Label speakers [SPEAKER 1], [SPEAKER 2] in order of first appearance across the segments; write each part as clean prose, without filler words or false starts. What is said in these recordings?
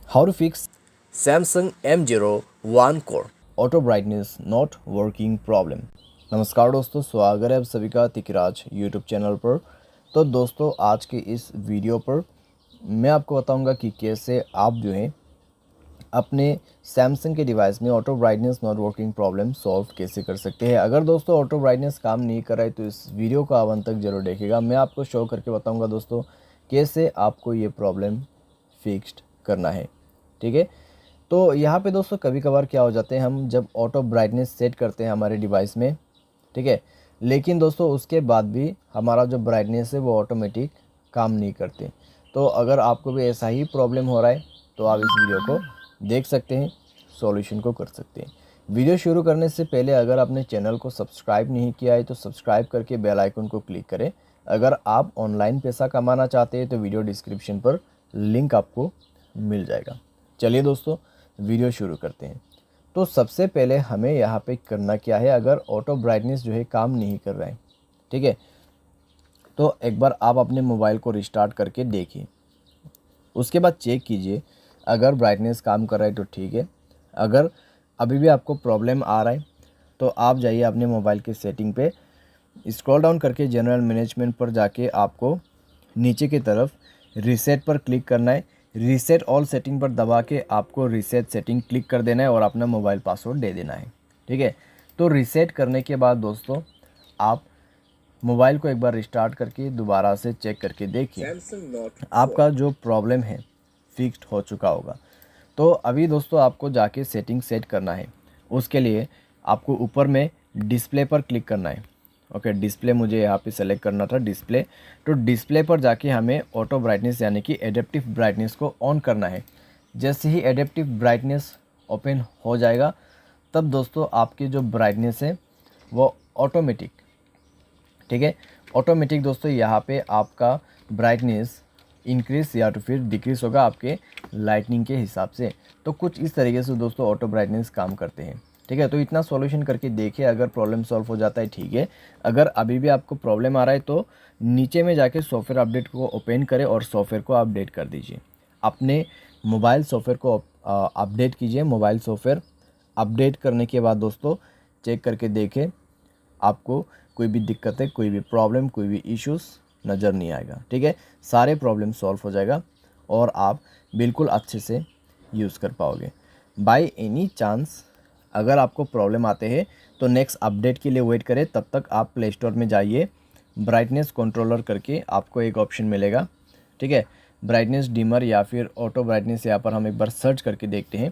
[SPEAKER 1] How to fix Samsung M01 core auto brightness not working problem। नमस्कार दोस्तों, स्वागत है आप सभी का तिकराज यूट्यूब चैनल पर। तो दोस्तों, आज के इस वीडियो पर मैं आपको बताऊंगा कि कैसे आप जो है अपने सैमसंग के डिवाइस में auto brightness not working problem solve कैसे कर सकते हैं। अगर दोस्तों ऑटो ब्राइटनेस काम नहीं कर रहा है तो इस वीडियो को आप अंत तक जरूर देखिएगा। मैं आपको शो करके बताऊंगा दोस्तों कैसे आपको ये प्रॉब्लम फिक्स्ड करना है। ठीक है, तो यहाँ पे दोस्तों कभी कभार क्या हो जाते हैं, हम जब ऑटो ब्राइटनेस सेट करते हैं हमारे डिवाइस में, ठीक है, लेकिन दोस्तों उसके बाद भी हमारा जो ब्राइटनेस है वो ऑटोमेटिक काम नहीं करते। तो अगर आपको भी ऐसा ही प्रॉब्लम हो रहा है तो आप इस वीडियो को देख सकते हैं, सॉल्यूशन को कर सकते हैं। वीडियो शुरू करने से पहले अगर आपने चैनल को सब्सक्राइब नहीं किया है तो सब्सक्राइब करके बेल आइकन को क्लिक करें। अगर आप ऑनलाइन पैसा कमाना चाहते हैं तो वीडियो डिस्क्रिप्शन पर लिंक आपको मिल जाएगा। चलिए दोस्तों, वीडियो शुरू करते हैं। तो सबसे पहले हमें यहाँ पे करना क्या है, अगर ऑटो ब्राइटनेस जो है काम नहीं कर रहा है, ठीक है, तो एक बार आप अपने मोबाइल को रिस्टार्ट करके देखिए। उसके बाद चेक कीजिए, अगर ब्राइटनेस काम कर रहा है तो ठीक है। अगर अभी भी आपको प्रॉब्लम आ रहा है तो आप जाइए अपने मोबाइल के सेटिंग पे, स्क्रॉल डाउन करके जनरल मैनेजमेंट पर जाके आपको नीचे की तरफ रीसेट पर क्लिक करना है। रीसेट ऑल सेटिंग पर दबा के आपको रीसेट सेटिंग क्लिक कर देना है और अपना मोबाइल पासवर्ड दे देना है। ठीक है, तो रीसेट करने के बाद दोस्तों आप मोबाइल को एक बार रिस्टार्ट करके दोबारा से चेक करके देखिए, आपका जो प्रॉब्लम है फिक्स्ड हो चुका होगा। तो अभी दोस्तों आपको जाके सेटिंग सेट करना है। उसके लिए आपको ऊपर में डिस्प्ले पर क्लिक करना है। ओके, डिस्प्ले मुझे यहाँ पे सेलेक्ट करना था, डिस्प्ले। तो डिस्प्ले पर जाके हमें ऑटो ब्राइटनेस यानी कि एडेप्टिव ब्राइटनेस को ऑन करना है। जैसे ही एडेप्टिव ब्राइटनेस ओपन हो जाएगा तब दोस्तों आपकी जो ब्राइटनेस है वो ऑटोमेटिक, ठीक है, ऑटोमेटिक दोस्तों यहाँ पे आपका ब्राइटनेस इंक्रीज या तो फिर डिक्रीज होगा आपके लाइटनिंग के हिसाब से। तो कुछ इस तरीके से दोस्तों ऑटो ब्राइटनेस काम करते हैं। ठीक है, तो इतना सॉल्यूशन करके देखिए, अगर प्रॉब्लम सॉल्व हो जाता है ठीक है। अगर अभी भी आपको प्रॉब्लम आ रहा है तो नीचे में जाके सॉफ्टवेयर अपडेट को ओपन करें और सॉफ्टवेयर को अपडेट कर दीजिए। अपने मोबाइल सॉफ्टवेयर को अपडेट कीजिए। मोबाइल सॉफ्टवेयर अपडेट करने के बाद दोस्तों चेक करके देखें, आपको कोई भी दिक्कत है, कोई भी प्रॉब्लम, कोई भी इश्यूज़ नज़र नहीं आएगा। ठीक है, सारे प्रॉब्लम सॉल्व हो जाएगा और आप बिल्कुल अच्छे से यूज़ कर पाओगे। बाय एनी चांस अगर आपको प्रॉब्लम आते हैं तो नेक्स्ट अपडेट के लिए वेट करें। तब तक आप प्ले स्टोर में जाइए, ब्राइटनेस कंट्रोलर करके आपको एक ऑप्शन मिलेगा। ठीक है, ब्राइटनेस डिमर या फिर ऑटो ब्राइटनेस, यहाँ पर हम एक बार सर्च करके देखते हैं।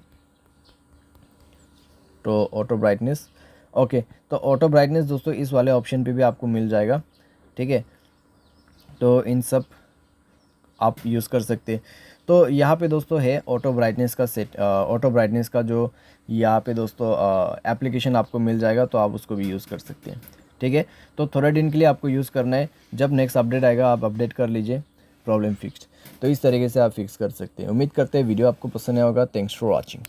[SPEAKER 1] तो ऑटो ब्राइटनेस, ओके, तो ऑटो ब्राइटनेस दोस्तों इस वाले ऑप्शन पे भी आपको मिल जाएगा। ठीक है, तो इन सब आप यूज़ कर सकते हैं। तो यहाँ पे दोस्तों है ऑटो ब्राइटनेस का सेट, ऑटो ब्राइटनेस का जो यहाँ पे दोस्तों एप्लीकेशन आपको मिल जाएगा, तो आप उसको भी यूज़ कर सकते हैं। ठीक है, तो थोड़े दिन के लिए आपको यूज़ करना है, जब नेक्स्ट अपडेट आएगा आप अपडेट कर लीजिए, प्रॉब्लम फिक्स्ड। तो इस तरीके से आप फिक्स कर सकते हैं। उम्मीद करते हैं वीडियो आपको पसंद आया होगा। Thanks for watching.